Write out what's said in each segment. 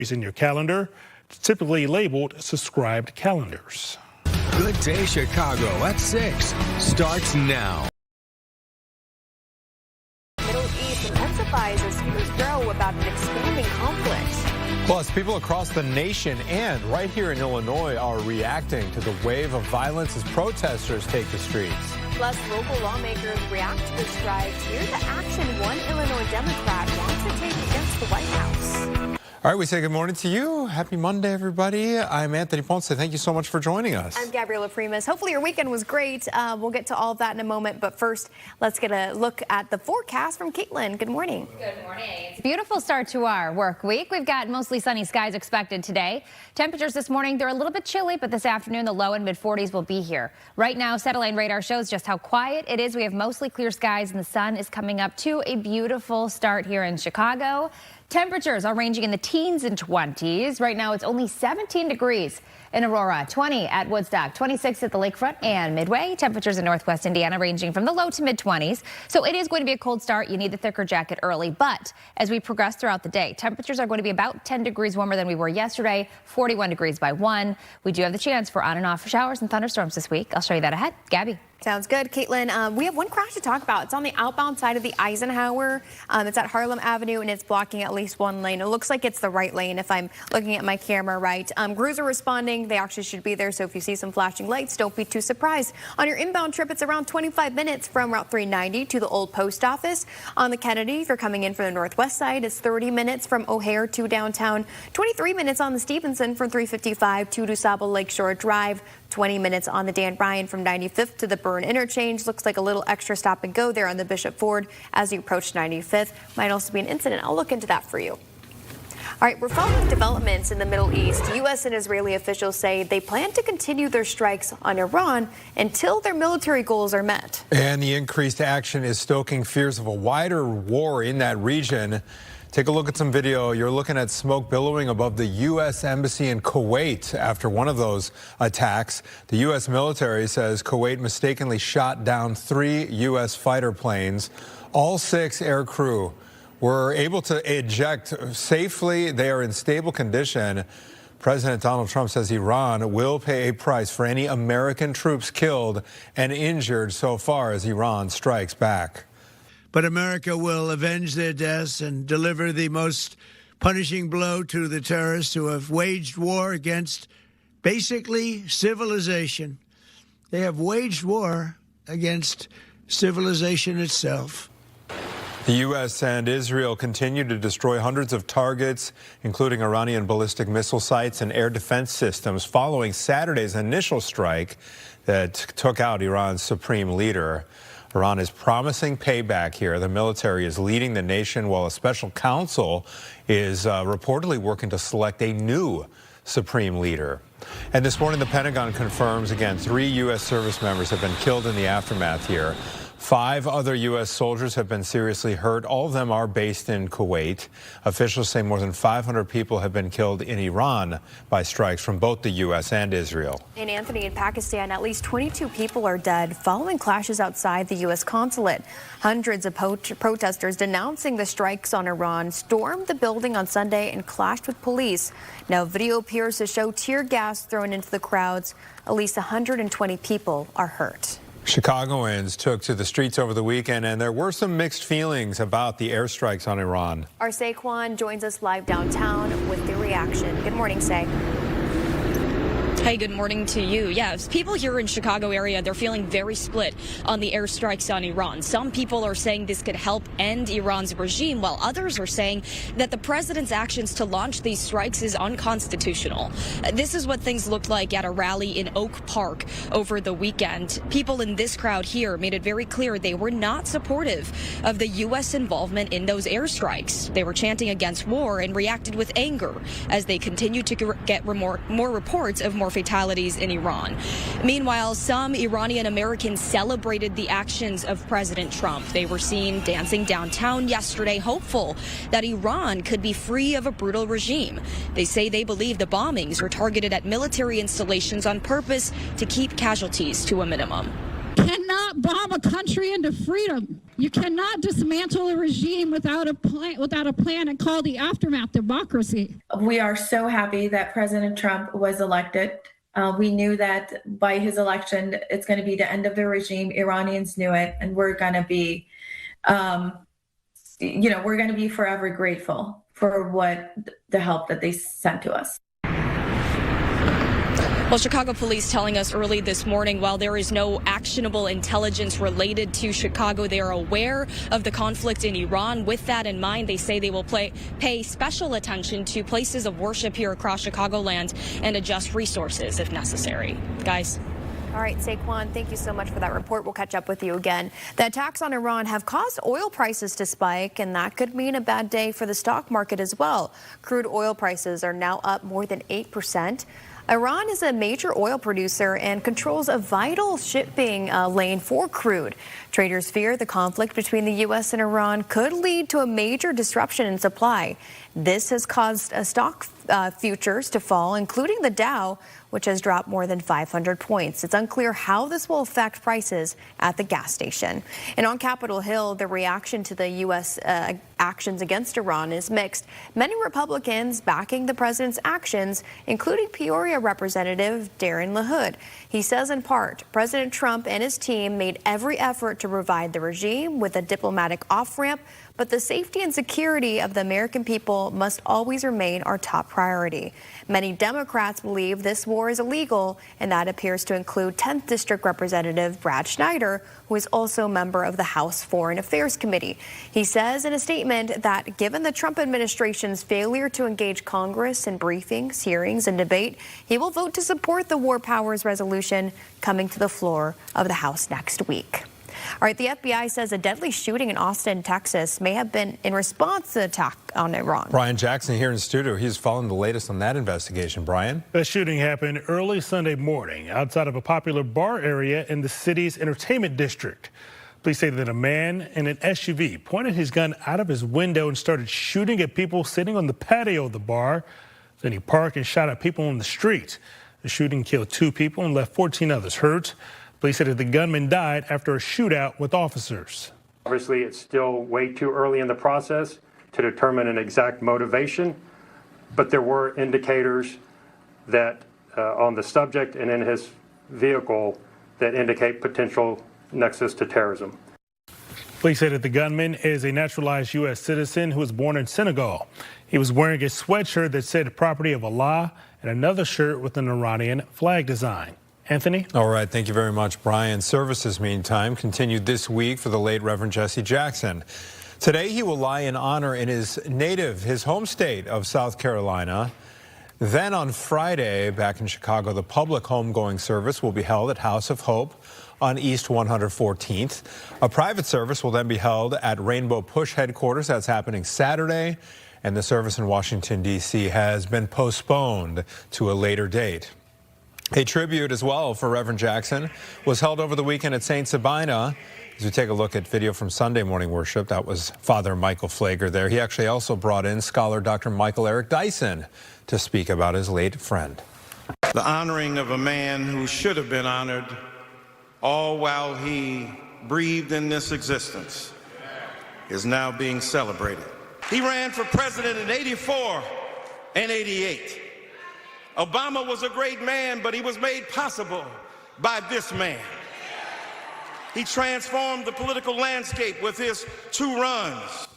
is in your calendar, typically labeled subscribed calendars. Good Day Chicago at 6 starts now. Middle East intensifies as fears grow about an expanding conflict. Plus, people across the nation and right here in Illinois are reacting to the wave of violence as protesters take the streets. Plus, local lawmakers react to the strikes. Here's the action one Illinois Democrat wants to take against the White House. All right, we say good morning to you. Happy Monday, everybody. I'm Anthony Ponce. Thank you so much for joining us. I'm Gabriela Primus. Hopefully your weekend was great. We'll get to all of that in a moment. But first, let's get a look at the forecast from Caitlin. Good morning. Good morning. It's a beautiful start to our work week. We've got mostly sunny skies expected today. Temperatures this morning, they're a little bit chilly, but this afternoon, the low and mid 40s will be here. Right now, satellite radar shows just how quiet it is. We have mostly clear skies and the sun is coming up to a beautiful start here in Chicago. Temperatures are ranging in the teens and 20s. Right now, it's only 17 degrees in Aurora, 20 at Woodstock, 26 at the lakefront and Midway. Temperatures in Northwest Indiana ranging from the low to mid 20s. So it is going to be a cold start. You need the thicker jacket early. But as we progress throughout the day, temperatures are going to be about 10 degrees warmer than we were yesterday, 41 degrees by 1. We do have the chance for on and off showers and thunderstorms this week. I'll show you that ahead. Gabby. Sounds good. Caitlin, we have one crash to talk about. It's on the outbound side of the Eisenhower. It's at Harlem Avenue, and it's blocking at least one lane. It looks like it's the right lane if I'm looking at my camera right. Crews are responding. They actually should be there, so if you see some flashing lights, don't be too surprised. On your inbound trip, it's around 25 minutes from Route 390 to the old post office. On the Kennedy, if you're coming in from the northwest side, it's 30 minutes from O'Hare to downtown, 23 minutes on the Stevenson from 355 to DuSable Lakeshore Drive, 20 minutes on the Dan Ryan from 95th to the Burn Interchange. Looks like a little extra stop and go there on the Bishop Ford as you approach 95th. Might also be an incident. I'll look into that for you. All right, we're following developments in the Middle East. U.S. and Israeli officials say they plan to continue their strikes on Iran until their military goals are met. And the increased action is stoking fears of a wider war in that region. Take a look at some video. You're looking at smoke billowing above the U.S. Embassy in Kuwait after one of those attacks. The U.S. military says Kuwait mistakenly shot down 3 U.S. fighter planes. All 6 air crew were able to eject safely. They are in stable condition. President Donald Trump says Iran will pay a price for any American troops killed and injured so far as Iran strikes back. But America will avenge their deaths and deliver the most punishing blow to the terrorists who have waged war against basically civilization. They have waged war against civilization itself. The U.S. and Israel continue to destroy hundreds of targets, including Iranian ballistic missile sites and air defense systems, following Saturday's initial strike that took out Iran's supreme leader. Iran is promising payback here. The military is leading the nation while a special counsel is reportedly working to select a new supreme leader. And this morning, the Pentagon confirms again 3 U.S. service members have been killed in the aftermath here. 5 other U.S. soldiers have been seriously hurt. All of them are based in Kuwait. Officials say more than 500 people have been killed in Iran by strikes from both the U.S. and Israel. In Anthony, in Pakistan, at least 22 people are dead following clashes outside the U.S. consulate. Hundreds of protesters denouncing the strikes on Iran stormed the building on Sunday and clashed with police. Now, video appears to show tear gas thrown into the crowds. At least 120 people are hurt. Chicagoans took to the streets over the weekend, and there were some mixed feelings about the airstrikes on Iran. Our Saquon joins us live downtown with the reaction. Good morning, Say. Hey, good morning to you. Yes, people here in Chicago area, they're feeling very split on the airstrikes on Iran. Some people are saying this could help end Iran's regime, while others are saying that the president's actions to launch these strikes is unconstitutional. This is what things looked like at a rally in Oak Park over the weekend. People in this crowd here made it very clear they were not supportive of the U.S. involvement in those airstrikes. They were chanting against war and reacted with anger as they continued to get more reports of more fatalities in Iran. Meanwhile, some Iranian Americans celebrated the actions of President Trump. They were seen dancing downtown yesterday, hopeful that Iran could be free of a brutal regime. They say they believe the bombings were targeted at military installations on purpose to keep casualties to a minimum. Cannot bomb a country into freedom. You cannot dismantle a regime without a plan and call the aftermath democracy. We are so happy that President Trump was elected. We knew that by his election, it's going to be the end of the regime. Iranians knew it, and we're going to be, we're going to be forever grateful for what the help that they sent to us. Well, Chicago police telling us early this morning, while there is no actionable intelligence related to Chicago, they are aware of the conflict in Iran. With that in mind, they say they will pay special attention to places of worship here across Chicagoland and adjust resources if necessary. Guys. All right, Saquon, thank you so much for that report. We'll catch up with you again. The attacks on Iran have caused oil prices to spike, and that could mean a bad day for the stock market as well. Crude oil prices are now up more than 8%. Iran is a major oil producer and controls a vital shipping lane for crude. Traders fear the conflict between the U.S. and Iran could lead to a major disruption in supply. This has caused stock futures to fall, including the Dow, which has dropped more than 500 points. It's unclear how this will affect prices at the gas station. And on Capitol Hill, the reaction to the U.S. Actions against Iran is mixed. Many Republicans backing the president's actions, including Peoria Representative Darren LaHood. He says in part, President Trump and his team made every effort to provide the regime with a diplomatic off-ramp, but the safety and security of the American people must always remain our top priority. Many Democrats believe this war is illegal, and that appears to include 10th District Representative Brad Schneider, who is also a member of the House Foreign Affairs Committee. He says in a statement that given the Trump administration's failure to engage Congress in briefings, hearings, and debate, he will vote to support the War Powers Resolution coming to the floor of the House next week. All right, the FBI says a deadly shooting in Austin, Texas may have been in response to the attack on Iran. Brian Jackson here in studio. He's following the latest on that investigation. Brian? The shooting happened early Sunday morning outside of a popular bar area in the city's entertainment district. Police say that a man in an SUV pointed his gun out of his window and started shooting at people sitting on the patio of the bar. Then he parked and shot at people on the street. The shooting killed 2 people and left 14 others hurt. Police said that the gunman died after a shootout with officers. Obviously, it's still way too early in the process to determine an exact motivation, but there were indicators that on the subject and in his vehicle that indicate potential nexus to terrorism. Police said that the gunman is a naturalized U.S. citizen who was born in Senegal. He was wearing a sweatshirt that said "Property of Allah" and another shirt with an Iranian flag design. Anthony? All right. Thank you very much, Brian. Services, meantime, continued this week for the late Reverend Jesse Jackson. Today, he will lie in honor in his home state of South Carolina. Then on Friday, back in Chicago, the public homegoing service will be held at House of Hope on East 114th. A private service will then be held at Rainbow Push headquarters. That's happening Saturday. And the service in Washington, D.C. has been postponed to a later date. A tribute as well for Reverend Jackson was held over the weekend at St. Sabina. As we take a look at video from Sunday morning worship, that was Father Michael Flager there. He actually also brought in scholar Dr. Michael Eric Dyson to speak about his late friend. The honoring of a man who should have been honored all while he breathed in this existence is now being celebrated. He ran for president in '84 and '88. Obama was a great man, but he was made possible by this man. He transformed the political landscape with his 2 runs.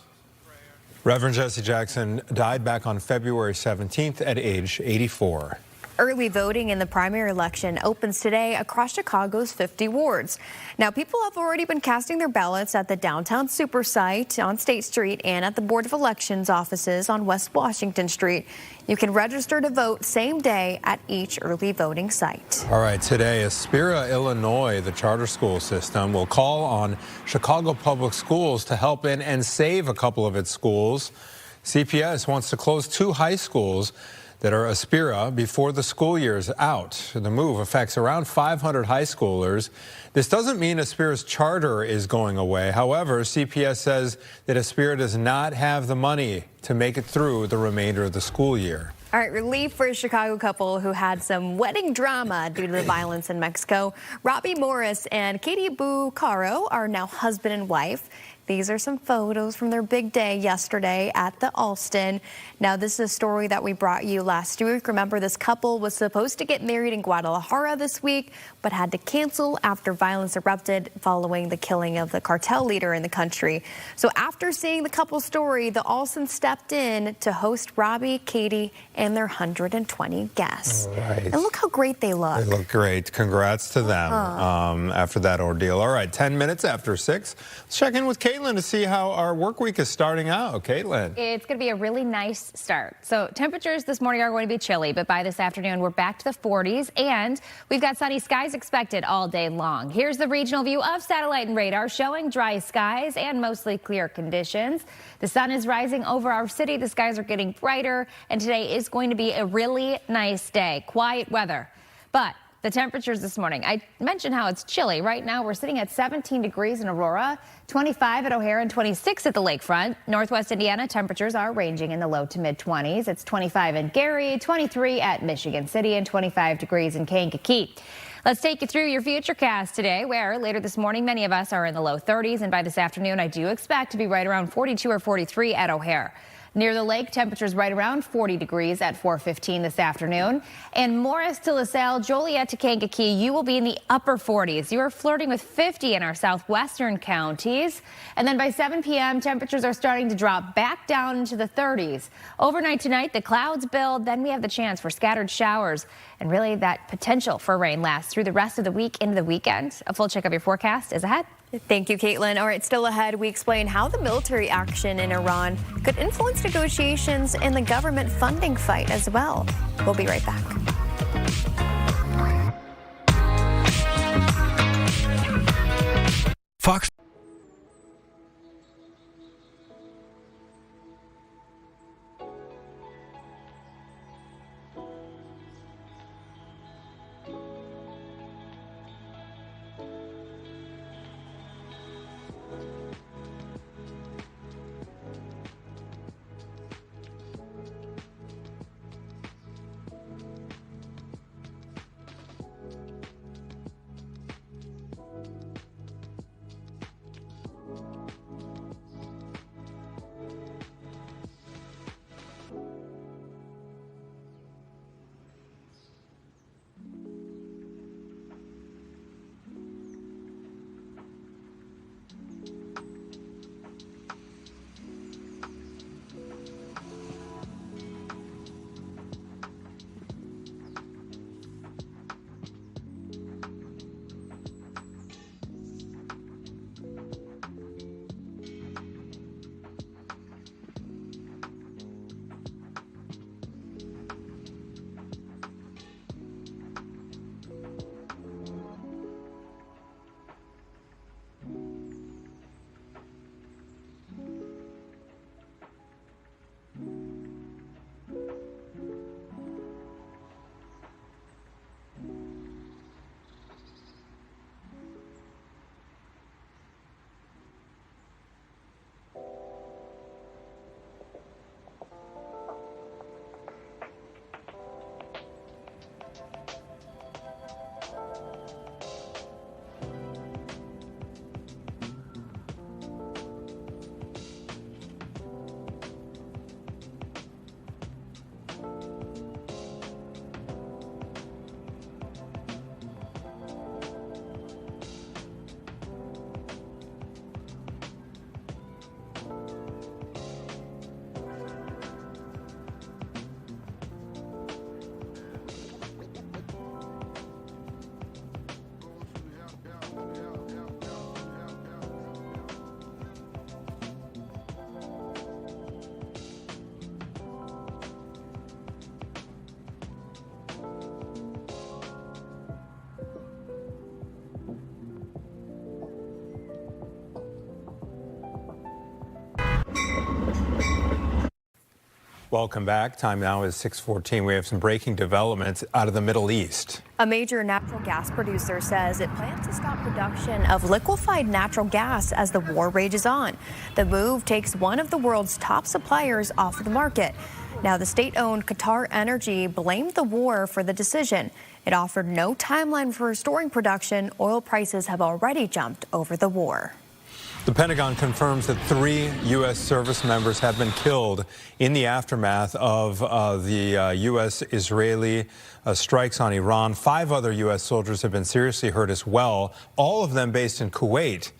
Reverend Jesse Jackson died back on February 17th at age 84. Early voting in the primary election opens today across Chicago's 50 wards. Now, people have already been casting their ballots at the downtown super site on State Street and at the Board of Elections offices on West Washington Street. You can register to vote same day at each early voting site. All right, today, Aspira, Illinois, the charter school system, will call on Chicago Public Schools to help in and save a couple of its schools. CPS wants to close 2 high schools that are Aspira before the school year is out. The move affects around 500 high schoolers. This doesn't mean Aspira's charter is going away. However, CPS says that Aspira does not have the money to make it through the remainder of the school year. All right, relief for a Chicago couple who had some wedding drama due to the violence in Mexico. Robbie Morris and Katie Bucaro are now husband and wife. These are some photos from their big day yesterday at the Alston. Now, this is a story that we brought you last week. Remember, this couple was supposed to get married in Guadalajara this week, but had to cancel after violence erupted following the killing of the cartel leader in the country. So after seeing the couple's story, the Alston stepped in to host Robbie, Katie, and their 120 guests. All right. And look how great they look. They look great. Congrats to them after that ordeal. All right, 10 minutes after 6. Let's check in with Caitlin to see how our work week is starting out. Caitlin. It's going to be a really nice start. So temperatures this morning are going to be chilly, but by this afternoon, we're back to the 40s, and we've got sunny skies expected all day long. Here's the regional view of satellite and radar showing dry skies and mostly clear conditions. The sun is rising over our city. The skies are getting brighter, and today is going to be a really nice day. Quiet weather. But the temperatures this morning, I mentioned how it's chilly. Right now, we're sitting at 17 degrees in Aurora, 25 at O'Hare, and 26 at the lakefront. Northwest Indiana temperatures are ranging in the low to mid 20s. It's 25 in Gary, 23 at Michigan City, and 25 degrees in Kankakee. Let's take you through your futurecast today, where later this morning, many of us are in the low 30s, and by this afternoon, I do expect to be right around 42 or 43 at O'Hare. Near the lake, temperatures right around 40 degrees at 4:15 this afternoon. And Morris to LaSalle, Joliet to Kankakee, you will be in the upper 40s. You are flirting with 50 in our southwestern counties. And then by 7 p.m., temperatures are starting to drop back down into the 30s. Overnight tonight, the clouds build. Then we have the chance for scattered showers. And really, that potential for rain lasts through the rest of the week into the weekend. A full check of your forecast is ahead. Thank you, Caitlin. All right, still ahead, we explain how the military action in Iran could influence negotiations and the government funding fight as well. We'll be right back. Fox. Welcome back. Time now is 6:14. We have some breaking developments out of the Middle East. A major natural gas producer says it plans to stop production of liquefied natural gas as the war rages on. The move takes one of the world's top suppliers off the market. Now, the state-owned Qatar Energy blamed the war for the decision. It offered no timeline for restoring production. Oil prices have already jumped over the war. The Pentagon confirms that 3 U.S. service members have been killed in the aftermath of the U.S.-Israeli strikes on Iran. 5 other U.S. soldiers have been seriously hurt as well, all of them based in Kuwait.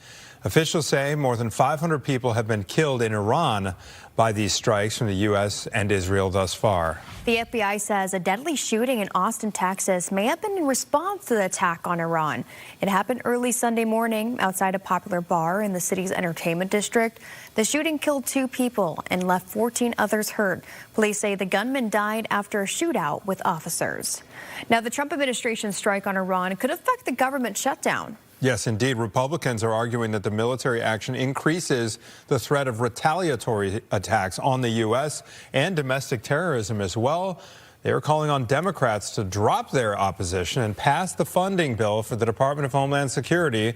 Officials say more than 500 people have been killed in Iran by these strikes from the U.S. and Israel thus far. The FBI says a deadly shooting in Austin, Texas may have been in response to the attack on Iran. It happened early Sunday morning outside a popular bar in the city's entertainment district. The shooting killed 2 people and left 14 others hurt. Police say the gunman died after a shootout with officers. Now, the Trump administration's strike on Iran could affect the government shutdown. Yes, indeed. Republicans are arguing that the military action increases the threat of retaliatory attacks on the U.S. and domestic terrorism as well. They are calling on Democrats to drop their opposition and pass the funding bill for the Department of Homeland Security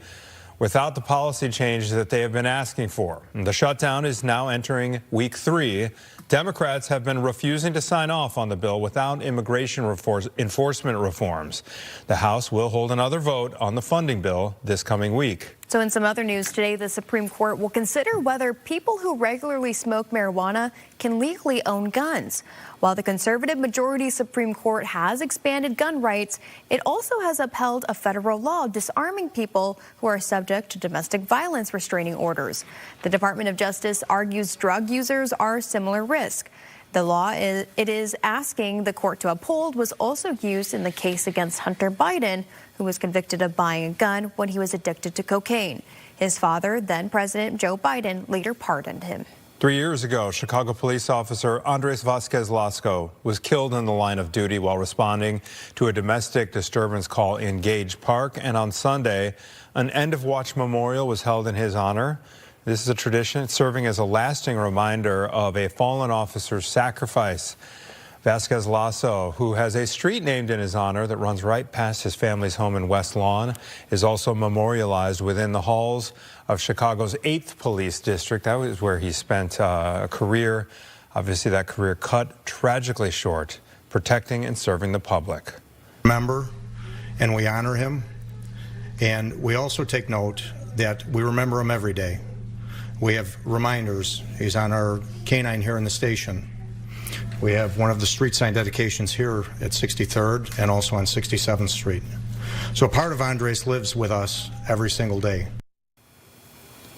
without the policy change that they have been asking for. The shutdown is now entering week 3. Democrats have been refusing to sign off on the bill without immigration enforcement reforms. The House will hold another vote on the funding bill this coming week. So in some other news today, the Supreme Court will consider whether people who regularly smoke marijuana can legally own guns. While the conservative majority Supreme Court has expanded gun rights, it also has upheld a federal law disarming people who are subject to domestic violence restraining orders. The Department of Justice argues drug users are similar risk. The law it is asking the court to uphold was also used in the case against Hunter Biden, who was convicted of buying a gun when he was addicted to cocaine. His father, then President Joe Biden, later pardoned him. 3 years ago, Chicago police officer Andres Vasquez-Lasco was killed in the line of duty while responding to a domestic disturbance call in Gage Park. And on Sunday, an end-of-watch memorial was held in his honor. This is a tradition serving as a lasting reminder of a fallen officer's sacrifice. Vasquez-Lasco, who has a street named in his honor that runs right past his family's home in West Lawn, is also memorialized within the halls of Chicago's 8th Police District. That was where he spent a career. Obviously, that career cut tragically short, protecting and serving the public. Remember, and we honor him, and we also take note that we remember him every day. We have reminders. He's on our canine here in the station. We have one of the street sign dedications here at 63rd and also on 67th Street. So part of Andres lives with us every single day.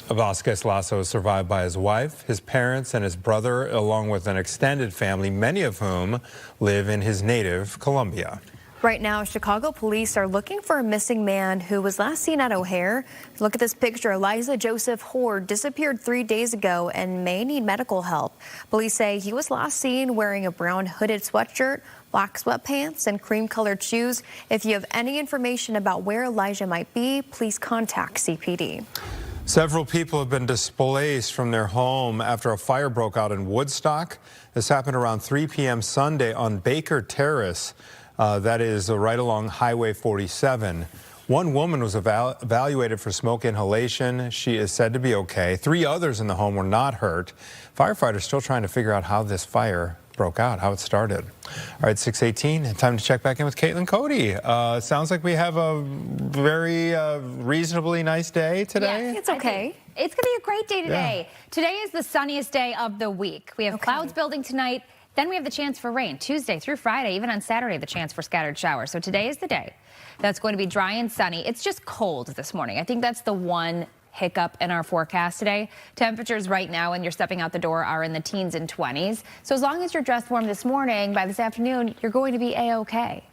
Vasquez-Lasco is survived by his wife, his parents, and his brother, along with an extended family, many of whom live in his native Columbia. Right now, Chicago police are looking for a missing man who was last seen at O'Hare. Look at this picture. Eliza Joseph Horde disappeared 3 days ago and may need medical help. Police say he was last seen wearing a brown hooded sweatshirt, black sweatpants, and cream-colored shoes. If you have any information about where Elijah might be, please contact CPD. Several people have been displaced from their home after a fire broke out in Woodstock. This happened around 3 p.m. Sunday on Baker Terrace. That is right along Highway 47. One woman was evaluated for smoke inhalation. She is said to be okay. 3 others in the home were not hurt. Firefighters still trying to figure out how this fire broke out, how it started. All right, 6:18, time to check back in with Caitlin Cody. Sounds like we have a very reasonably nice day today. Yeah, it's okay. It's going to be a great day today. Yeah. Today is the sunniest day of the week. We have clouds building tonight. Then we have the chance for rain Tuesday through Friday, even on Saturday, the chance for scattered showers. So today is the day that's going to be dry and sunny. It's just cold this morning. I think that's the one hiccup in our forecast today. Temperatures right now when you're stepping out the door are in the teens and 20s. So as long as you're dressed warm this morning, by this afternoon, you're going to be A-OK.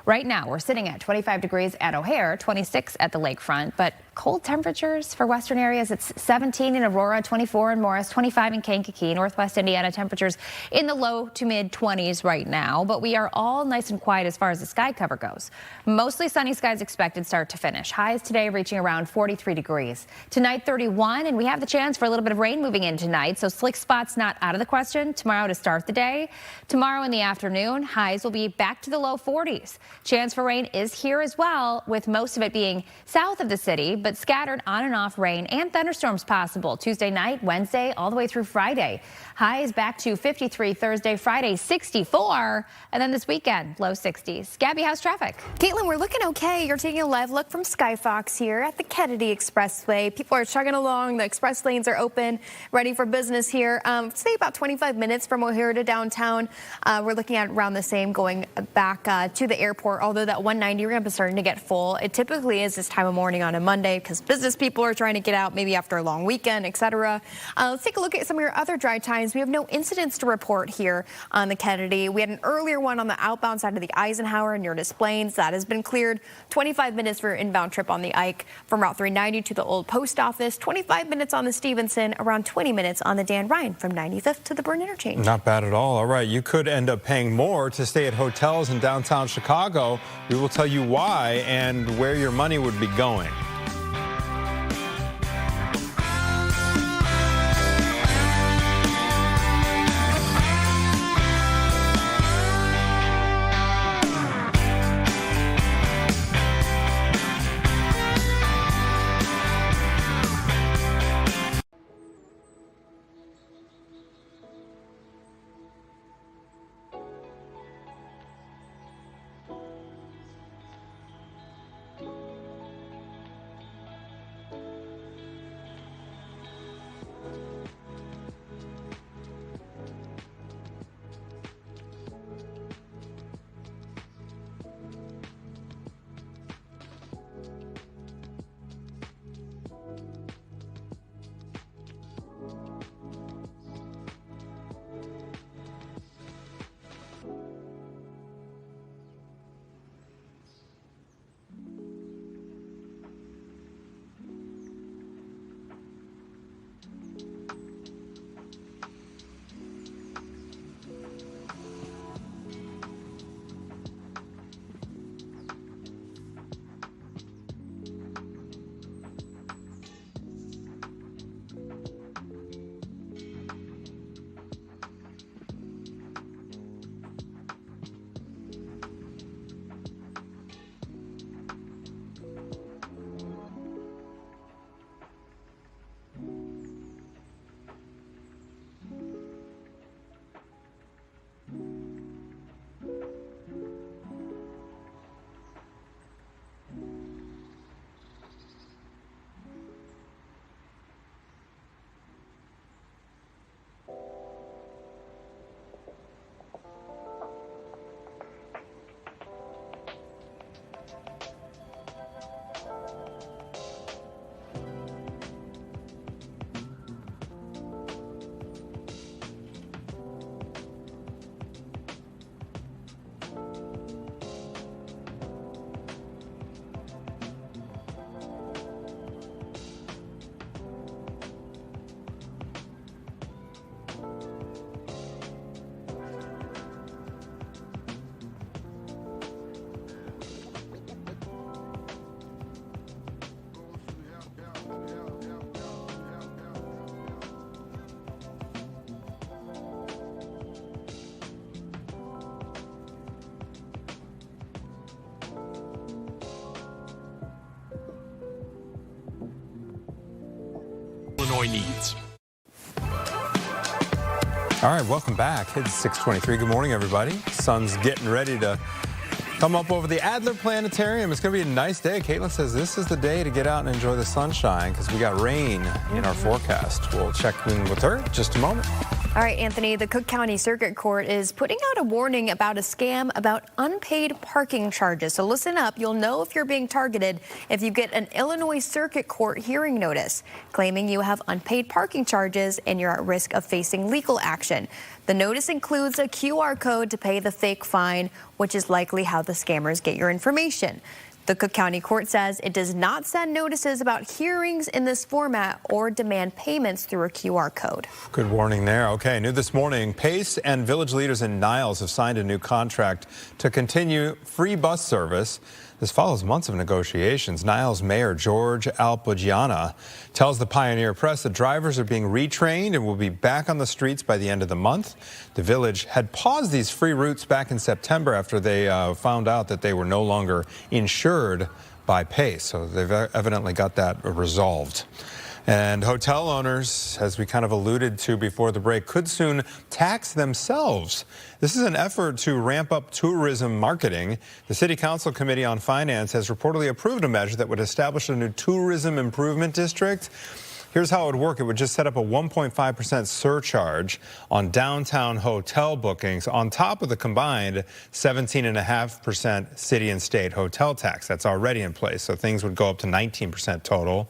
Right now, we're sitting at 25 degrees at O'Hare, 26 at the lakefront, but cold temperatures for western areas. It's 17 in Aurora, 24 in Morris, 25 in Kankakee, Northwest Indiana. Temperatures in the low to mid 20s right now, but we are all nice and quiet as far as the sky cover goes. Mostly sunny skies expected start to finish. Highs today reaching around 43 degrees. Tonight 31, and we have the chance for a little bit of rain moving in tonight, so slick spots not out of the question tomorrow to start the day. Tomorrow in the afternoon, highs will be back to the low 40s. Chance for rain is here as well, with most of it being south of the city. but scattered on and off rain and thunderstorms possible Tuesday night, Wednesday, all the way through Friday. Highs back to 53 Thursday, Friday 64, and then this weekend, low 60s. Gabby, how's traffic? Caitlin, we're looking okay. You're taking a live look from Skyfox here at the Kennedy Expressway. People are chugging along. The express lanes are open, ready for business here. Say about 25 minutes from O'Hare to downtown. We're looking at around the same going back to the airport, although that 190 ramp is starting to get full. It typically is this time of morning on a Monday because business people are trying to get out maybe after a long weekend, etc. Let's take a look at some of your other drive times. We have no incidents to report here on the Kennedy. We had an earlier one on the outbound side of the Eisenhower near Des Plaines. That has been cleared. 25 minutes for your inbound trip on the Ike from Route 390 to the old post office. 25 minutes on the Stevenson. Around 20 minutes on the Dan Ryan from 95th to the Byrne Interchange. Not bad at all. All right, you could end up paying more to stay at hotels in downtown Chicago. We will tell you why and where your money would be going. Illinois needs. All right, welcome back. It's 6:23. Good morning, everybody. Sun's getting ready to come up over the Adler Planetarium. It's going to be a nice day. Caitlin says this is the day to get out and enjoy the sunshine because we got rain in our forecast. We'll check in with her in just a moment. All right, Anthony, the Cook County Circuit Court is putting out a warning about a scam about unpaid parking charges. So listen up. You'll know if you're being targeted if you get an Illinois Circuit Court hearing notice claiming you have unpaid parking charges and you're at risk of facing legal action. The notice includes a QR code to pay the fake fine, which is likely how the scammers get your information. The Cook County Court says it does not send notices about hearings in this format or demand payments through a QR code. Good warning there. Okay, new this morning, Pace and village leaders in Niles have signed a new contract to continue free bus service. This follows months of negotiations. Niles Mayor George Alpagiana tells the Pioneer Press that drivers are being retrained and will be back on the streets by the end of the month. The village had paused these free routes back in September after they found out that they were no longer insured by pace. So they've evidently got that resolved. And hotel owners, as we kind of alluded to before the break, could soon tax themselves. This is an effort to ramp up tourism marketing. The City Council Committee on Finance has reportedly approved a measure that would establish a new tourism improvement district. Here's how it would work. It would just set up a 1.5% surcharge on downtown hotel bookings on top of the combined 17.5% city and state hotel tax that's already in place. So things would go up to 19% total.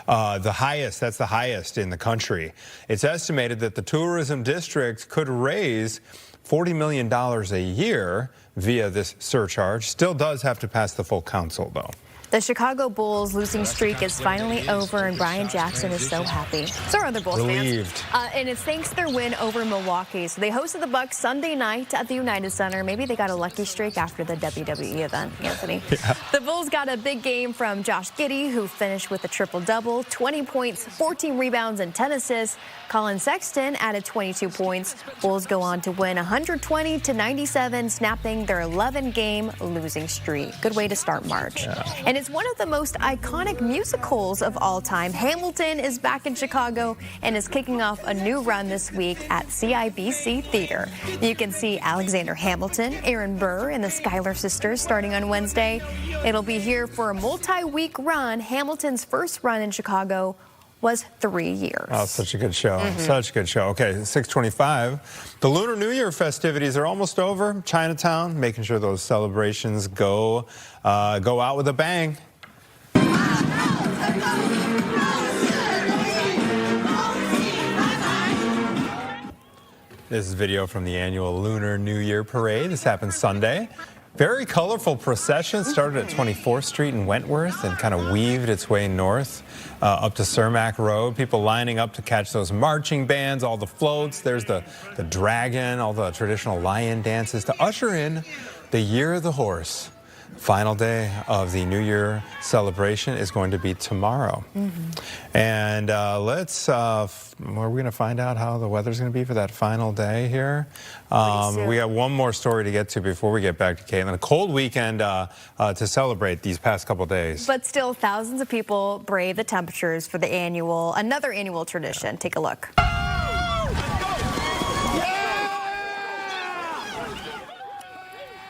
That's the highest in the country. It's estimated that the tourism district could raise $40 million a year via this surcharge. Still does have to pass the full council, though. The Chicago Bulls losing streak is finally over, and Brian Jackson is so happy. So are other Bulls Relieved. fans. And it's thanks to their win over Milwaukee. So they hosted the Bucks Sunday night at the United Center. Maybe they got a lucky streak after the WWE event, Anthony. Yeah. The Bulls got a big game from Josh Giddey, who finished with a triple-double, 20 points, 14 rebounds, and 10 assists. Colin Sexton added 22 points. Bulls go on to win 120-97, snapping their 11-game losing streak. Good way to start March. Yeah. And it's one of the most iconic musicals of all time. Hamilton is back in Chicago and is kicking off a new run this week at CIBC Theater. You can see Alexander Hamilton, Aaron Burr, and the Schuyler Sisters starting on Wednesday. It'll be here for a multi-week run. Hamilton's first run in Chicago was 3 years. Oh, such a good show. Such a good show. Okay, 6:25. The Lunar New Year festivities are almost over. Chinatown, making sure those celebrations go out with a bang. This is video from the annual Lunar New Year parade. This happened Sunday. Very colorful procession. Started at 24th Street in Wentworth and kind of weaved its way north up to Cermak Road. People lining up to catch those marching bands, all the floats. There's the dragon, all the traditional lion dances to usher in the Year of the Horse. Final day of the New Year celebration is going to be tomorrow. And we're going to find out how the weather's going to be for that final day here. We got one more story to get to before we get back to Caitlin. A cold weekend to celebrate these past couple days. But still, thousands of people brave the temperatures for another annual tradition. Yeah. Take a look.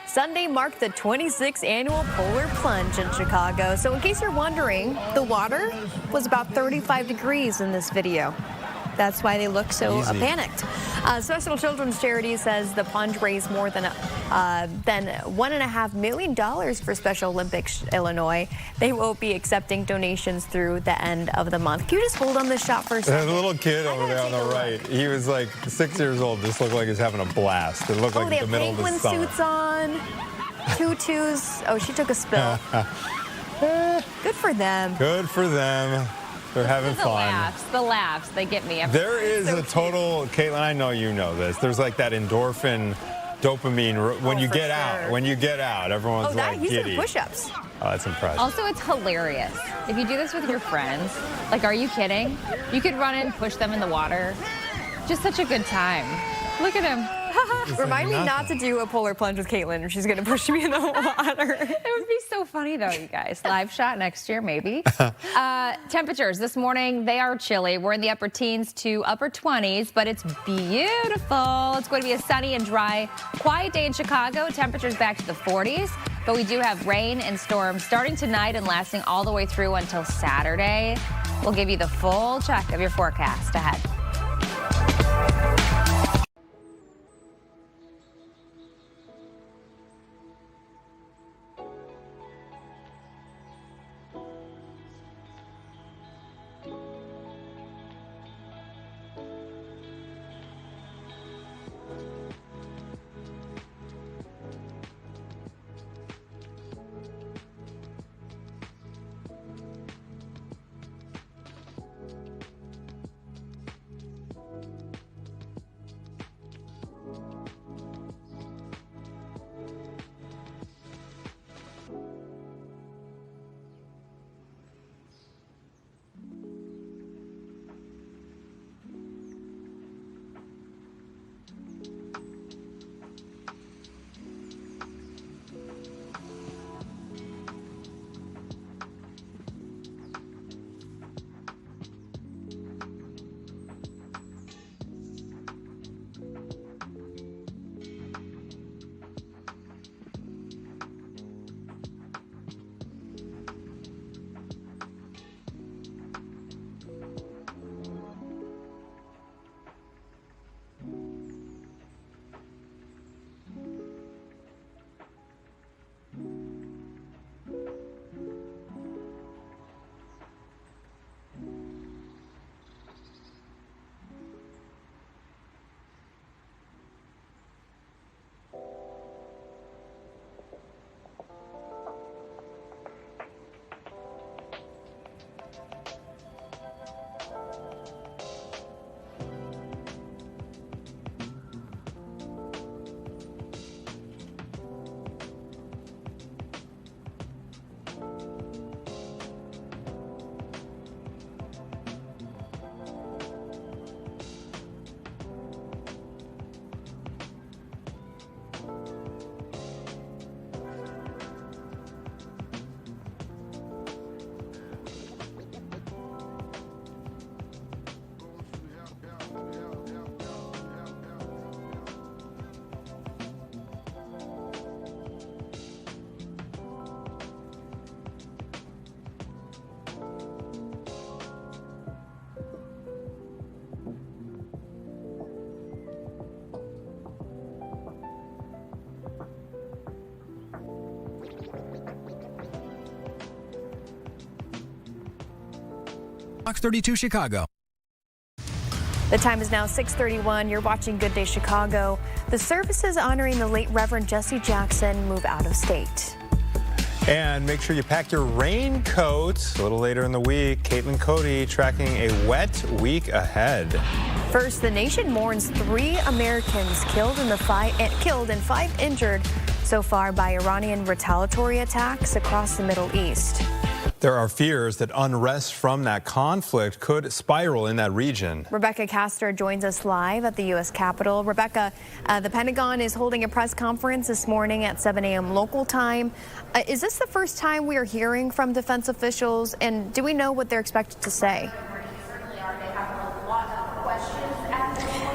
Sunday marked the 26th annual Polar Plunge in Chicago. So in case you're wondering, the water was about 35 degrees in this video. That's why they look so panicked. Special Children's Charity says the plunge raised more than $1.5 million for Special Olympics Illinois. They will be accepting donations through the end of the month. Can you just hold on this shot for a second? There's a little kid over there on the right. He was like 6 years old. Just looked like he's having a blast. It looked like the middle of the summer. They have penguin suits on, tutus. Oh, she took a spill. Good for them. Good for them. They're having fun. The laughs, they get me. There is a total, Caitlin, I know you know this. There's like that endorphin, dopamine when you get out. When you get out, everyone's like he's giddy. doing push-ups. Oh, that's impressive. Also, it's hilarious. If you do this with your friends, like, are you kidding? You could run in, push them in the water. Just such a good time. Look at him. Remind me not to do a polar plunge with Caitlin if she's going to push me in the water. It would be so funny, though, you guys. Live shot next year, maybe. Temperatures this morning, they are chilly. We're in the upper teens to upper 20s, but it's beautiful. It's going to be a sunny and dry, quiet day in Chicago. Temperatures back to the 40s, but we do have rain and storms starting tonight and lasting all the way through until Saturday. We'll give you the full check of your forecast ahead. Fox 32 Chicago. The time is now 6:31. You're watching Good Day Chicago. The services honoring the late Reverend Jesse Jackson move out of state. And make sure you pack your raincoats. A little later in the week, Caitlin Cody tracking a wet week ahead. First, the nation mourns 3 Americans killed and 5 injured so far by Iranian retaliatory attacks across the Middle East. There are fears that unrest from that conflict could spiral in that region. Rebecca Castor joins us live at the U.S. Capitol. Rebecca, the Pentagon is holding a press conference this morning at 7 a.m. local time. Is this the first time we are hearing from defense officials, and do we know what they're expected to say?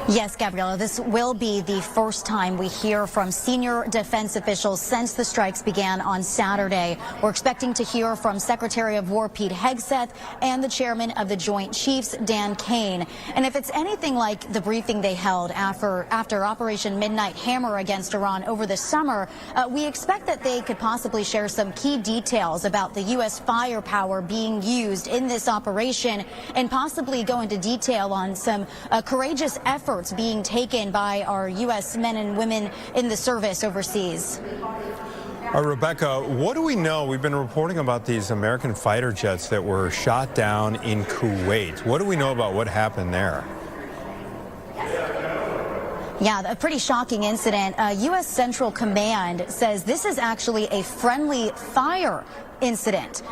Yes, Gabriella, this will be the first time we hear from senior defense officials since the strikes began on Saturday. We're expecting to hear from Secretary of War Pete Hegseth and the chairman of the Joint Chiefs, Dan Kane. And if it's anything like the briefing they held after Operation Midnight Hammer against Iran over the summer, we expect that they could possibly share some key details about the U.S. firepower being used in this operation and possibly go into detail on some courageous efforts being taken by our U.S. men and women in the service overseas. Rebecca, what do we know? We've been reporting about these American fighter jets that were shot down in Kuwait. What do we know about what happened there? Yeah, a pretty shocking incident. U.S. Central Command says this is actually a friendly fire incident.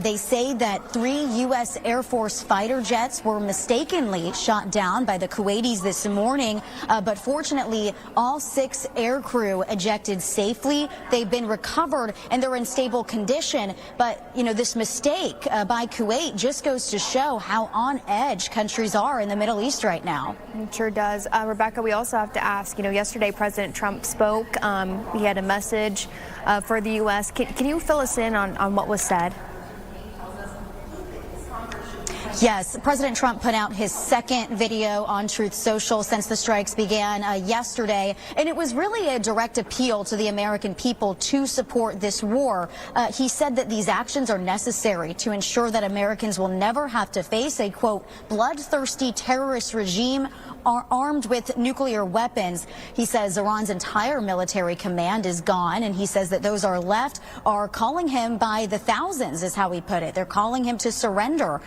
They say that 3 U.S. Air Force fighter jets were mistakenly shot down by the Kuwaitis this morning, but fortunately all 6 air crew ejected safely. They've been recovered and they're in stable condition. But, you know, this mistake by Kuwait just goes to show how on edge countries are in the Middle East right now. It sure does. Rebecca, we also have to ask, you know, yesterday President Trump spoke. He had a message for the U.S. Can you fill us in on what was said? Yes, President Trump put out his second video on Truth Social since the strikes began yesterday, and it was really a direct appeal to the American people to support this war. He said that these actions are necessary to ensure that Americans will never have to face a, quote, bloodthirsty terrorist regime armed with nuclear weapons. He says Iran's entire military command is gone, and he says that those are left are calling him by the thousands, is how he put it. They're calling him to surrender.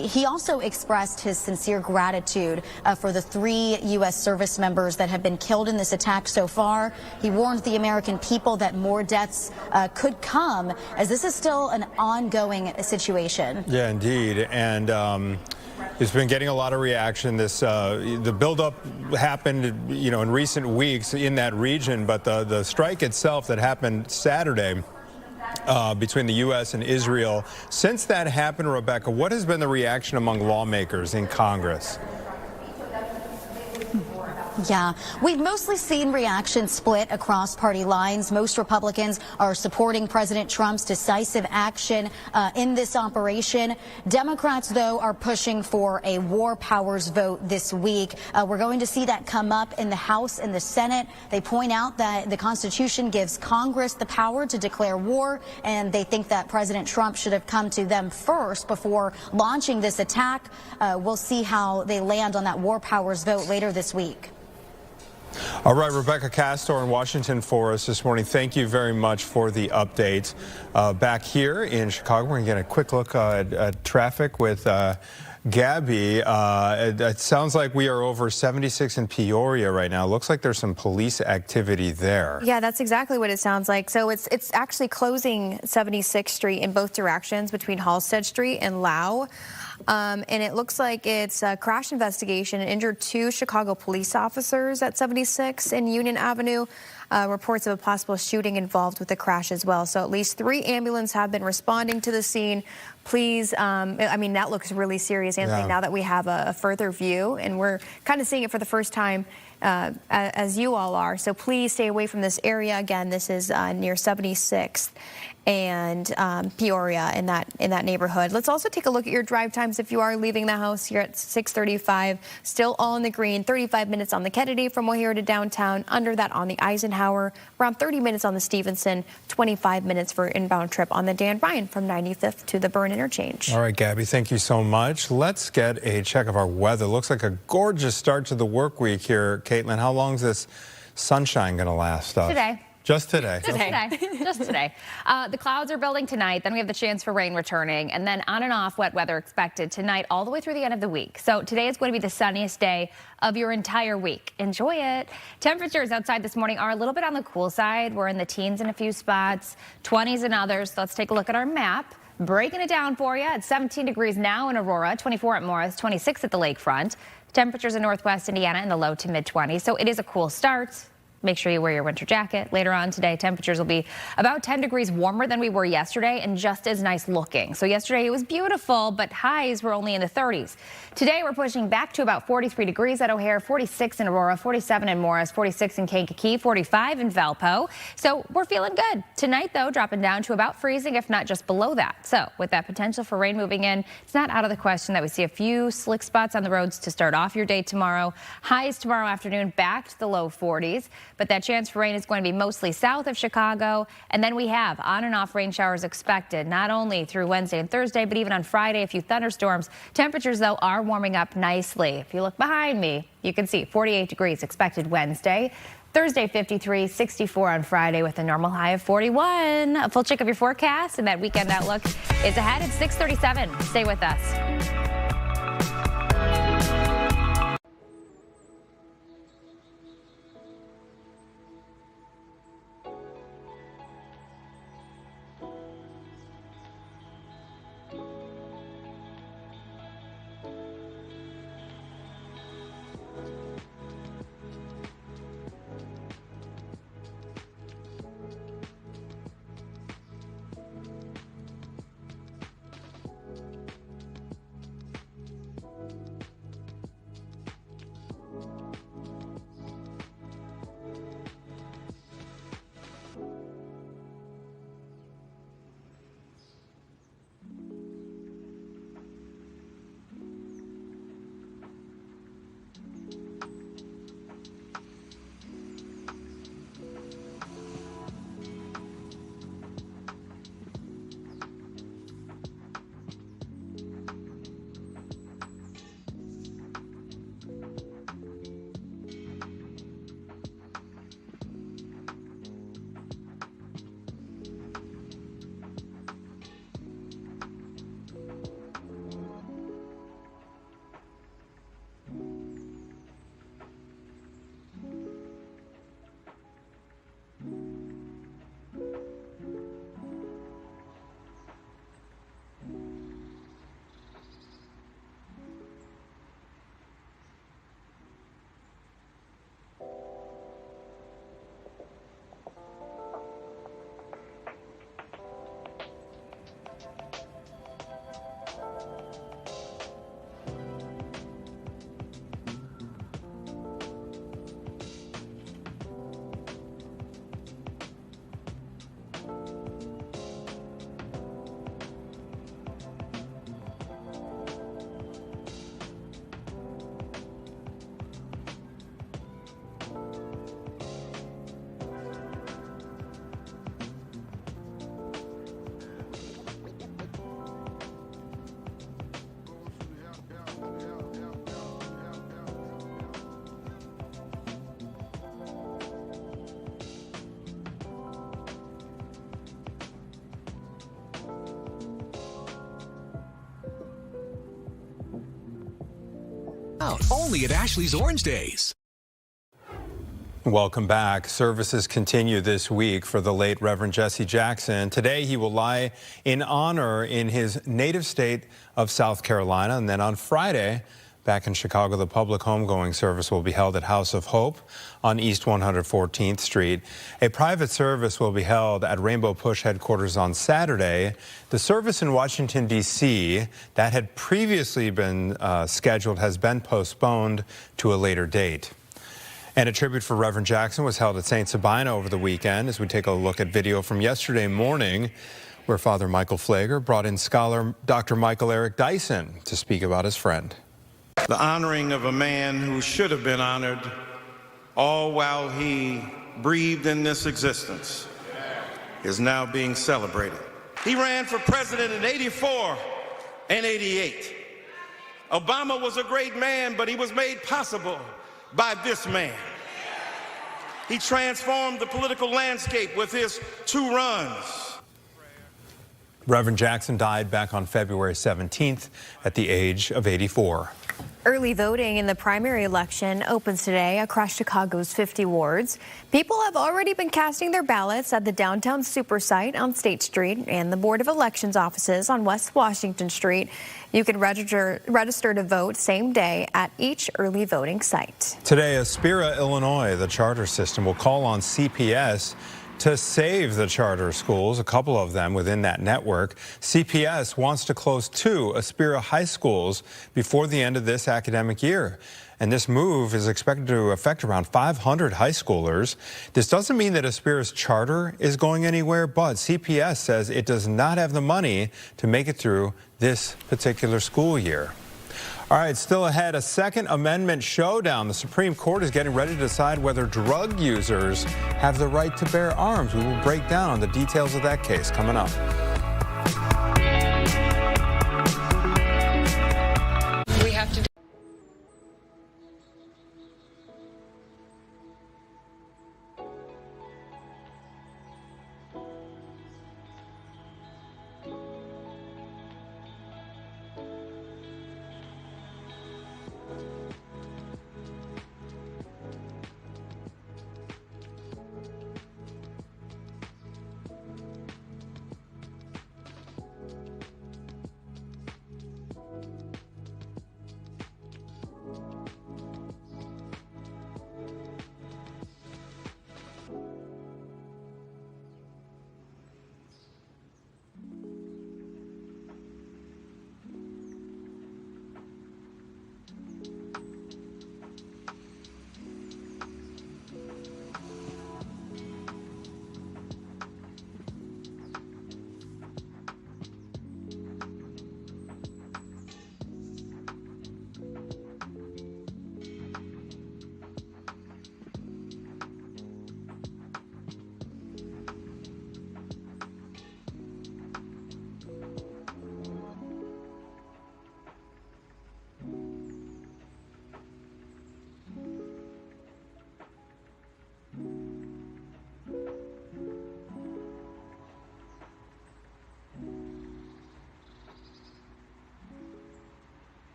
He also expressed his sincere gratitude for the 3 U.S. service members that have been killed in this attack so far. He warned the American people that more deaths could come, as this is still an ongoing situation. Yeah, indeed. And it's been getting a lot of reaction. The buildup happened, you know, in recent weeks in that region, but the strike itself that happened Saturday between the U.S. and Israel. Since that happened, Rebecca, what has been the reaction among lawmakers in Congress? Yeah, we've mostly seen reactions split across party lines. Most Republicans are supporting President Trump's decisive action in this operation. Democrats, though, are pushing for a war powers vote this week. We're going to see that come up in the House and the Senate. They point out that the Constitution gives Congress the power to declare war, and they think that President Trump should have come to them first before launching this attack. We'll see how they land on that war powers vote later this week. All right, Rebecca Castor in Washington for us this morning. Thank you very much for the update. Back here in Chicago, we're going to get a quick look at traffic with Gabby. It sounds like we are over 76 in Peoria right now. Looks like there's some police activity there. Yeah, that's exactly what it sounds like. So it's actually closing 76th Street in both directions between Halstead Street and Lau. And it looks like it's a crash investigation. It injured 2 Chicago police officers at 76 and Union Avenue. Reports of a possible shooting involved with the crash as well. So at least 3 ambulances have been responding to the scene. Please, I mean, that looks really serious, Anthony, now that we have a further view. And we're kind of seeing it for the first time as you all are. So please stay away from this area. Again, this is near 76th and Peoria in that neighborhood. Let's also take a look at your drive times if you are leaving the house here at 6:35. Still all in the green. 35 minutes on the Kennedy from O'Hare to downtown. Under that on the Eisenhower. Around 30 minutes on the Stevenson. 25 minutes for inbound trip on the Dan Bryan from 95th to the Burn Interchange. All right, Gabby, thank you so much. Let's get a check of our weather. Looks like a gorgeous start to the work week here. Caitlin, how long is this sunshine going to last us? Today. Just today? Just today. Just today. The clouds are building tonight. Then we have the chance for rain returning. And then on and off wet weather expected tonight all the way through the end of the week. So today is going to be the sunniest day of your entire week. Enjoy it. Temperatures outside this morning are a little bit on the cool side. We're in the teens in a few spots, 20s in others. So let's take a look at our map. Breaking it down for you at 17 degrees now in Aurora, 24 at Morris, 26 at the lakefront. Temperatures in northwest Indiana in the low to mid 20s. So it is a cool start. Make sure you wear your winter jacket. Later on today, temperatures will be about 10 degrees warmer than we were yesterday and just as nice looking. So yesterday it was beautiful, but highs were only in the 30s. Today we're pushing back to about 43 degrees at O'Hare, 46 in Aurora, 47 in Morris, 46 in Kankakee, 45 in Valpo. So we're feeling good. Tonight, though, dropping down to about freezing, if not just below that. So with that potential for rain moving in, it's not out of the question that we see a few slick spots on the roads to start off your day tomorrow. Highs tomorrow afternoon back to the low 40s. But that chance for rain is going to be mostly south of Chicago. And then we have on and off rain showers expected, not only through Wednesday and Thursday, but even on Friday, a few thunderstorms. Temperatures, though, are warming up nicely. If you look behind me, you can see 48 degrees expected Wednesday. Thursday, 53, 64 on Friday with a normal high of 41. A full check of your forecast and that weekend outlook is ahead at 6:37. Stay with us. Only at Ashley's Orange Days. Welcome back. Services continue this week for the late Reverend Jesse Jackson. Today he will lie in honor in his native state of South Carolina. And then on Friday, back in Chicago, the public homegoing service will be held at House of Hope on East 114th Street. A private service will be held at Rainbow Push headquarters on Saturday. The service in Washington, D.C. that had previously been scheduled has been postponed to a later date. And a tribute for Reverend Jackson was held at St. Sabina over the weekend as we take a look at video from yesterday morning where Father Michael Flager brought in scholar Dr. Michael Eric Dyson to speak about his friend. The honoring of a man who should have been honored all while he breathed in this existence is now being celebrated. He ran for president in '84 and '88. Obama was a great man, but he was made possible by this man. He transformed the political landscape with his 2 runs. Reverend Jackson died back on February 17th at the age of 84. Early voting in the primary election opens today across Chicago's 50 wards. People have already been casting their ballots at the downtown super site on State Street and the Board of Elections offices on West Washington Street. You can register to vote same day at each early voting site. Today, Aspira, Illinois, the charter system, will call on CPS to save the charter schools, a couple of them within that network. CPS wants to close 2 Aspira high schools before the end of this academic year. And this move is expected to affect around 500 high schoolers. This doesn't mean that Aspira's charter is going anywhere, but CPS says it does not have the money to make it through this particular school year. All right, still ahead, a Second Amendment showdown. The Supreme Court is getting ready to decide whether drug users have the right to bear arms. We will break down the details of that case coming up. We have to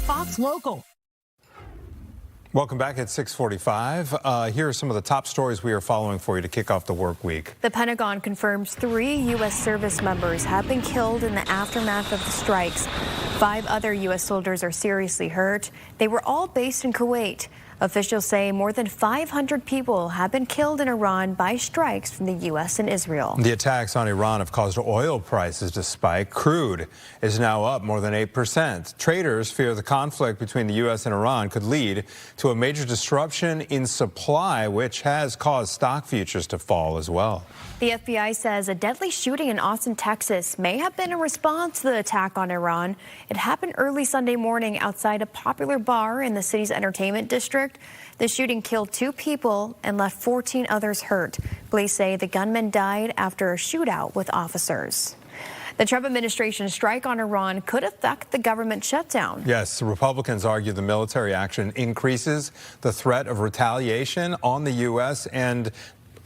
Fox Local. Welcome back at 6:45. Here are some of the top stories we are following for you to kick off the work week. The Pentagon confirms 3 U.S. service members have been killed in the aftermath of the strikes. 5 other U.S. soldiers are seriously hurt. They were all based in Kuwait. Officials say more than 500 people have been killed in Iran by strikes from the U.S. and Israel. The attacks on Iran have caused oil prices to spike. Crude is now up more than 8%. Traders fear the conflict between the U.S. and Iran could lead to a major disruption in supply, which has caused stock futures to fall as well. The FBI says a deadly shooting in Austin, Texas may have been a response to the attack on Iran. It happened early Sunday morning outside a popular bar in the city's entertainment district. The shooting killed 2 people and left 14 others hurt. Police say the gunman died after a shootout with officers. The Trump administration's strike on Iran could affect the government shutdown. Yes, Republicans argue the military action increases the threat of retaliation on the U.S. and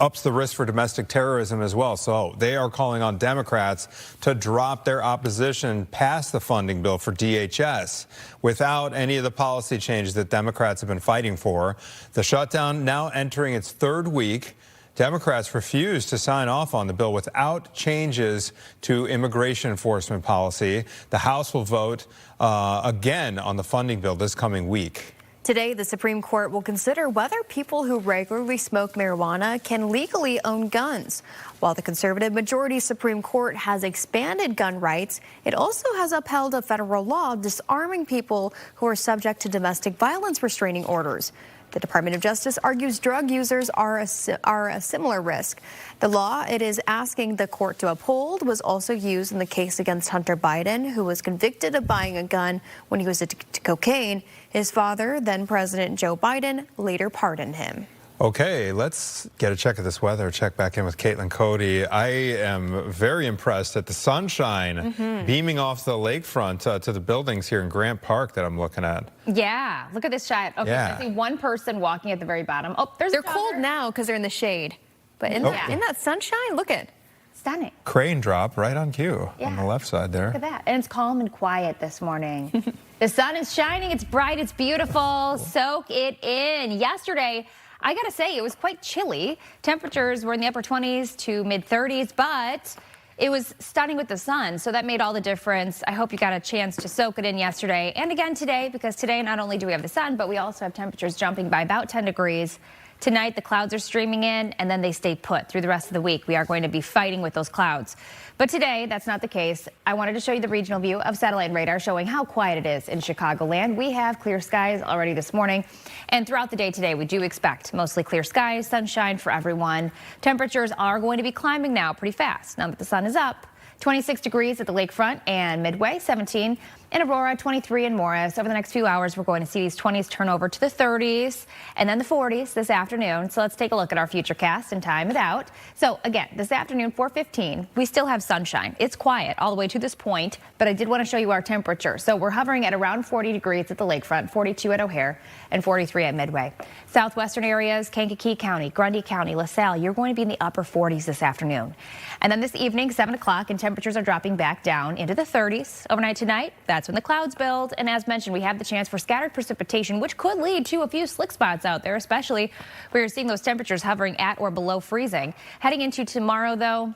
ups the risk for domestic terrorism as well. So they are calling on Democrats to drop their opposition past the funding bill for DHS without any of the policy changes that Democrats have been fighting for. The shutdown now entering its 3rd week. Democrats refuse to sign off on the bill without changes to immigration enforcement policy. The House will vote again on the funding bill this coming week. Today, the Supreme Court will consider whether people who regularly smoke marijuana can legally own guns. While the conservative majority Supreme Court has expanded gun rights, it also has upheld a federal law disarming people who are subject to domestic violence restraining orders. The Department of Justice argues drug users are a similar risk. The law it is asking the court to uphold was also used in the case against Hunter Biden, who was convicted of buying a gun when he was addicted to cocaine. His father, then President Joe Biden, later pardoned him. Okay, let's get a check of this weather. Check back in with Caitlin Cody. I am very impressed at the sunshine beaming off the lakefront to the buildings here in Grant Park that I'm looking at. Yeah, look at this shot. Okay, Yeah. so I see one person walking at the very bottom. Oh, they're cold now because they're in the shade. But in that sunshine, look at stunning. Crane drop right on cue on the left side there. Look at that. And it's calm and quiet this morning. The sun is shining. It's bright. It's beautiful. Soak it in. Yesterday, I got to say, it was quite chilly. Temperatures were in the upper 20s to mid 30s, but it was stunning with the sun, so that made all the difference. I hope you got a chance to soak it in yesterday and again today, because today not only do we have the sun, but we also have temperatures jumping by about 10 degrees. Tonight, the clouds are streaming in, and then they stay put through the rest of the week. We are going to be fighting with those clouds. But today, that's not the case. I wanted to show you the regional view of satellite radar showing how quiet it is in Chicagoland. We have clear skies already this morning. And throughout the day today, we do expect mostly clear skies, sunshine for everyone. Temperatures are going to be climbing now pretty fast now that the sun is up. 26 degrees at the lakefront and Midway, 17 in Aurora, 23 in Morris. Over the next few hours, we're going to see these 20s turn over to the 30s and then the 40s this afternoon. So let's take a look at our futurecast and time it out. So again, this afternoon, 4:15, we still have sunshine. It's quiet all the way to this point, but I did want to show you our temperature. So we're hovering at around 40 degrees at the lakefront, 42 at O'Hare, and 43 at Midway. Southwestern areas, Kankakee County, Grundy County, LaSalle, you're going to be in the upper 40s this afternoon. And then this evening, 7 o'clock, and temperatures are dropping back down into the 30s. Overnight tonight, that's when the clouds build. And as mentioned, we have the chance for scattered precipitation, which could lead to a few slick spots out there, especially where you're seeing those temperatures hovering at or below freezing. Heading into tomorrow, though,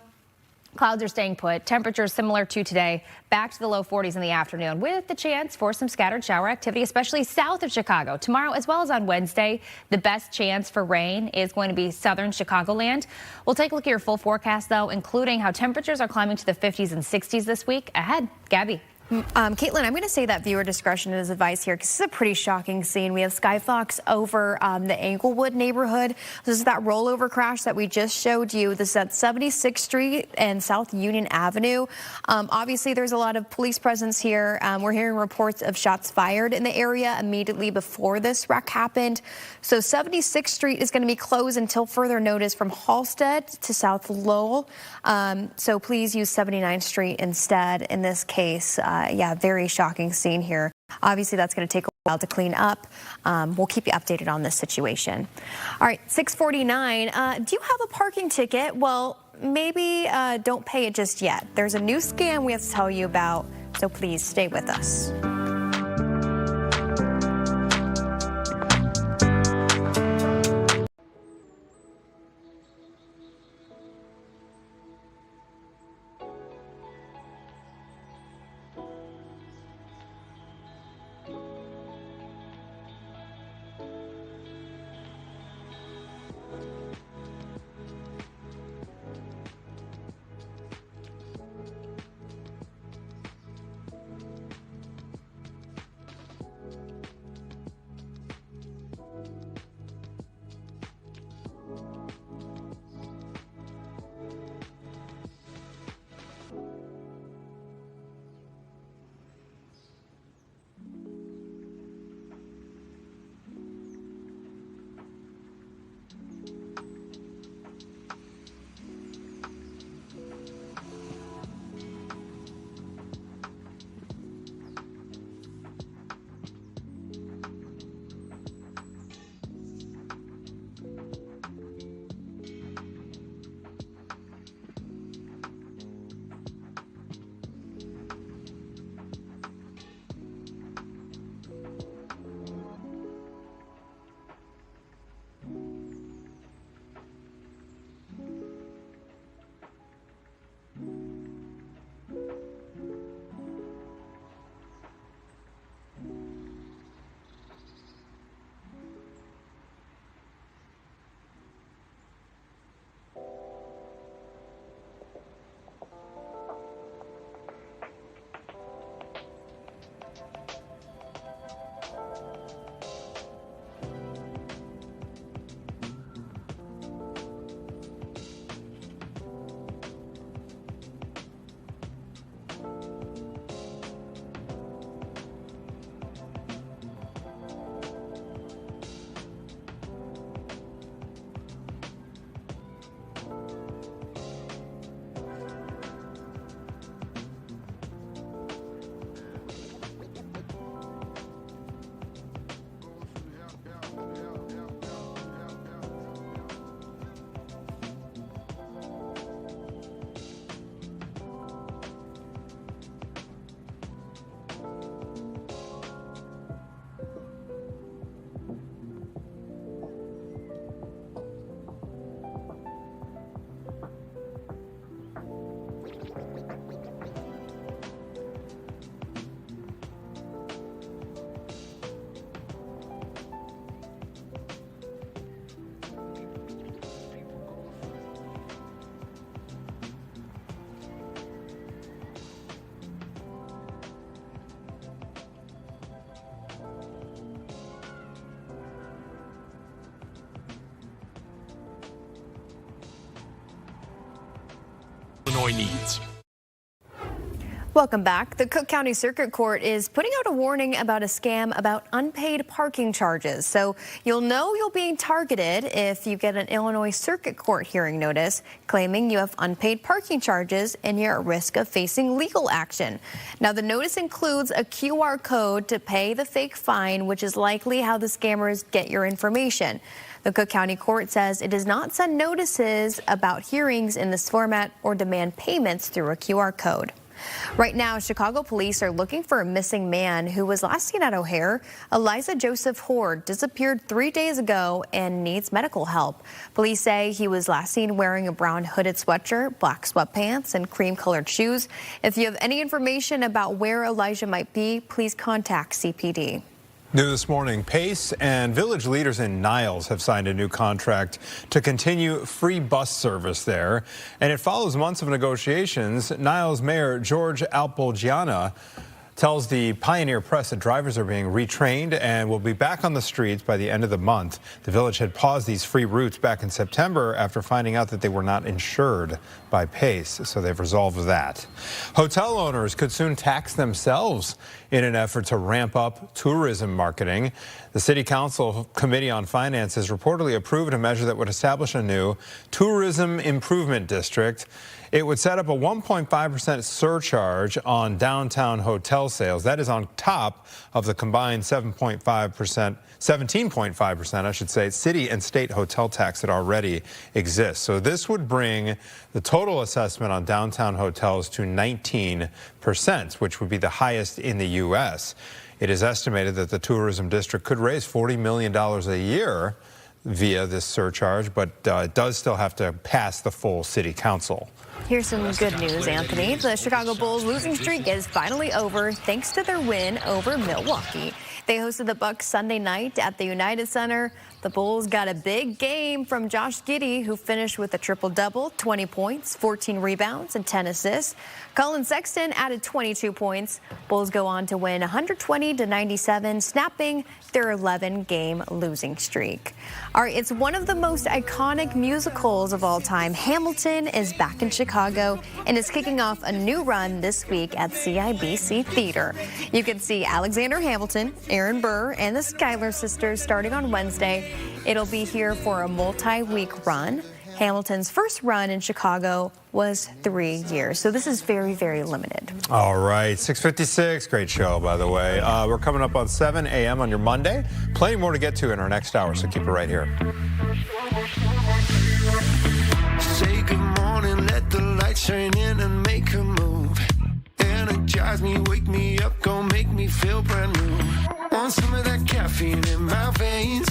clouds are staying put. Temperatures similar to today, back to the low 40s in the afternoon with the chance for some scattered shower activity, especially south of Chicago. Tomorrow, as well as on Wednesday, the best chance for rain is going to be southern Chicagoland. We'll take a look at your full forecast, though, including how temperatures are climbing to the 50s and 60s this week. Ahead, Gabby. Caitlin, I'm going to say that viewer discretion is advised here because this is a pretty shocking scene. We have Skyfox over the Englewood neighborhood. This is that rollover crash that we just showed you. This is at 76th Street and South Union Avenue. Obviously, there's a lot of police presence here. We're hearing reports of shots fired in the area immediately before this wreck happened. So 76th Street is going to be closed until further notice from Halsted to South Lowell. So please use 79th Street instead in this case. Yeah, very shocking scene here. Obviously, that's going to take a while to clean up. We'll keep you updated on this situation. All right, 6:49. Do you have a parking ticket? Well, maybe don't pay it just yet. There's a new scam we have to tell you about, so please stay with us. Illinois needs. Welcome back. The Cook County Circuit Court is putting out a warning about a scam about unpaid parking charges. So you'll know you're being targeted if you get an Illinois Circuit Court hearing notice claiming you have unpaid parking charges and you're at risk of facing legal action. Now, the notice includes a QR code to pay the fake fine, which is likely how the scammers get your information. The Cook County Court says it does not send notices about hearings in this format or demand payments through a QR code. Right now, Chicago police are looking for a missing man who was last seen at O'Hare. Eliza Joseph Horde disappeared 3 days ago and needs medical help. Police say he was last seen wearing a brown hooded sweatshirt, black sweatpants, and cream-colored shoes. If you have any information about where Elijah might be, please contact CPD. New this morning, Pace and village leaders in Niles have signed a new contract to continue free bus service there. And it follows months of negotiations. Niles Mayor George Alpolgiana tells the Pioneer Press that drivers are being retrained and will be back on the streets by the end of the month. The village had paused these free routes back in September after finding out that they were not insured by Pace, so they've resolved that. Hotel owners could soon tax themselves in an effort to ramp up tourism marketing. The City Council Committee on Finance has reportedly approved a measure that would establish a new tourism improvement district. It would set up a 1.5% surcharge on downtown hotel sales. That is on top of the combined 17.5%, I should say, city and state hotel tax that already exists. So this would bring the total assessment on downtown hotels to 19%, which would be the highest in the U.S. It is estimated that the tourism district could raise $40 million a year via this surcharge, but it does still have to pass the full city council. Here's some good news, Anthony. The Chicago Bulls losing streak is finally over thanks to their win over Milwaukee. They hosted the Bucks Sunday night at the United Center. The Bulls got a big game from Josh Giddey, who finished with a triple-double, 20 points, 14 rebounds, and 10 assists. Colin Sexton added 22 points. Bulls go on to win 120-97, snapping their 11-game losing streak. All right, it's one of the most iconic musicals of all time. Hamilton is back in Chicago and is kicking off a new run this week at CIBC Theater. You can see Alexander Hamilton, Aaron Burr, and the Schuyler sisters starting on Wednesday. It'll be here for a multi-week run. Hamilton's first run in Chicago was 3 years. So this is very, very limited. All right, 6:56. Great show, by the way. We're coming up on 7 a.m. on your Monday. Plenty more to get to in our next hour, so keep it right here. Say good morning, let the lights shine in and make a move. Energize me, wake me up, gon' make me feel brand new. Want some of that caffeine in my veins.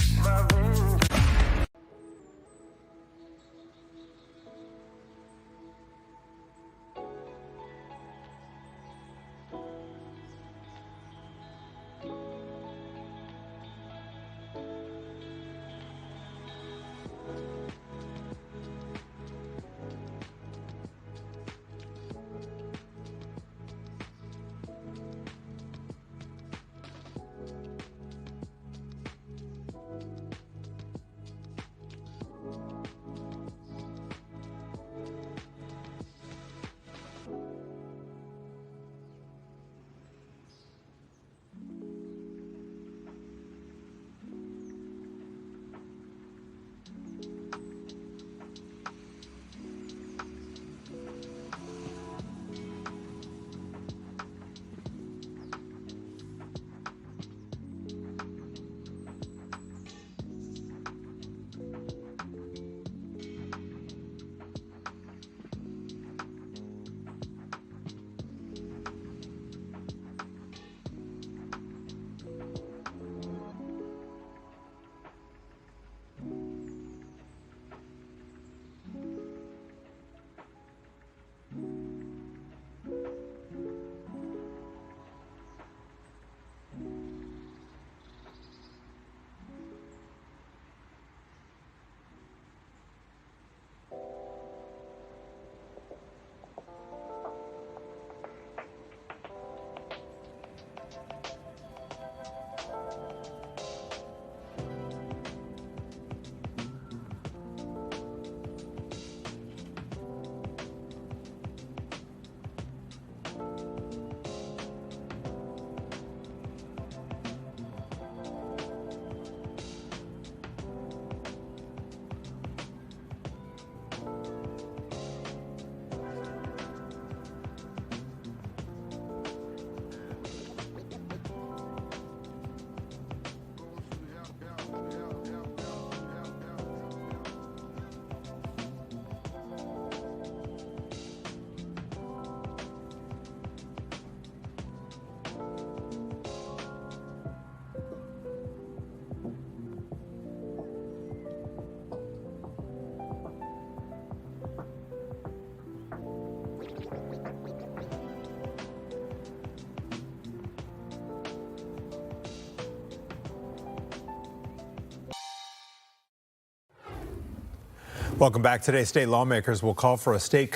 Welcome back. Today, state lawmakers will call for a state